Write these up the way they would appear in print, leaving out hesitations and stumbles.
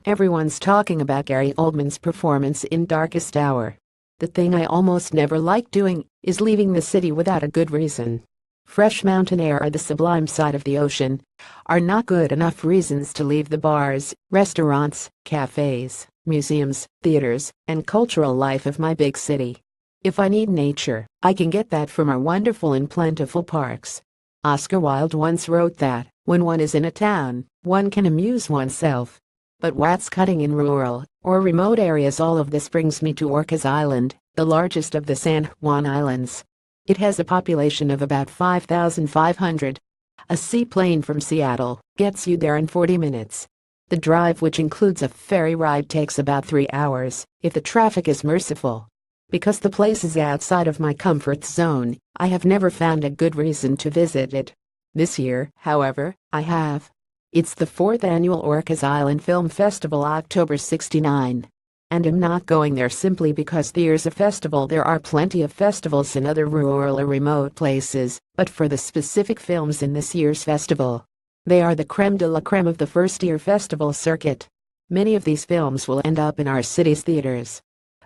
Everyone's talking about Gary Oldman's performance in Darkest Hour. The thing I almost never like doing is leaving the city without a good reason. Fresh mountain air or the sublime sight of the ocean are not good enough reasons to leave the bars, restaurants, cafes, museums, theaters, and cultural life of my big city. If I need nature, I can get that from our wonderful and plentiful parks. Oscar Wilde once wrote that, when one is in a town, one can amuse oneself. But what's cutting in rural or remote areas? All of this brings me to Orcas Island, the largest of the San Juan Islands. It has a population of about 5,500. A seaplane from Seattle gets you there in 40 minutes. The drive, which includes a ferry ride, takes about 3 hours, if the traffic is merciful. Because the place is outside of my comfort zone, I have never found a good reason to visit it. This year, however, I have. It's the 4th annual Orcas Island Film Festival, October '69. And I'm not going there simply because there's a festival. There are plenty of festivals in other rural or remote places, but for the specific films in this year's festival. They are the creme de la creme of the first-year festival circuit. Many of these films will end up in our city's theaters.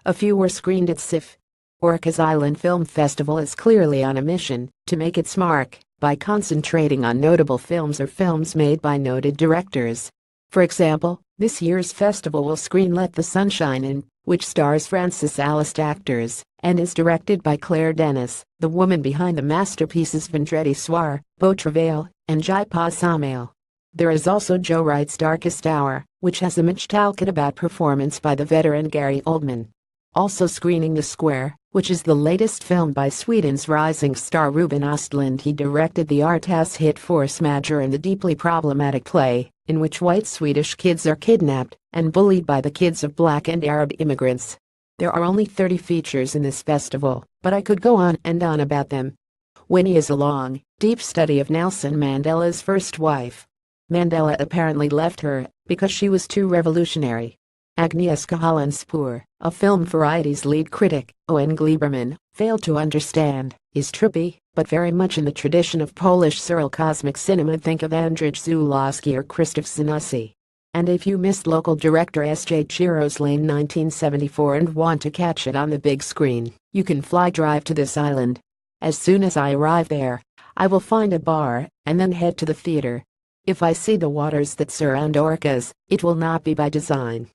A few were screened at SIFF. Orcas Island Film Festival is clearly on a mission to make its mark by concentrating on notable films or films made by noted directors. For example, this year's festival will screen Let the Sunshine In, which stars Francis Alice actors and is directed by Claire Denis, the woman behind the masterpieces Vendredi Soir, Beau Travail, and Jai Pa Samael. There is also Joe Wright's Darkest Hour, which has a Mitch Talcott about performance by the veteran Gary Oldman. Also screening The Square, which is the latest film by Sweden's rising star Ruben Östlund. He directed the art house hit Force Majeure and the deeply problematic play, in which white Swedish kids are kidnapped and bullied by the kids of Black and Arab immigrants. There are only 30 features in this festival, but I could go on and on about them. Winnie is a long, deep study of Nelson Mandela's first wife. Mandela apparently left her because she was too revolutionary. Agnieszka Hollandspoor, a film Variety's lead critic, Owen Gleiberman, failed to understand, is trippy, but very much in the tradition of Polish Cyril-cosmic cinema. Think of Andrzej Zulawski or Krzysztof Zanussi. And if you missed local director S.J. Chiro's Lane 1974 and want to catch it on the big screen, you can fly drive to this island. As soon as I arrive there, I will find a bar and then head to the theater. If I see the waters that surround Orcas, it will not be by design.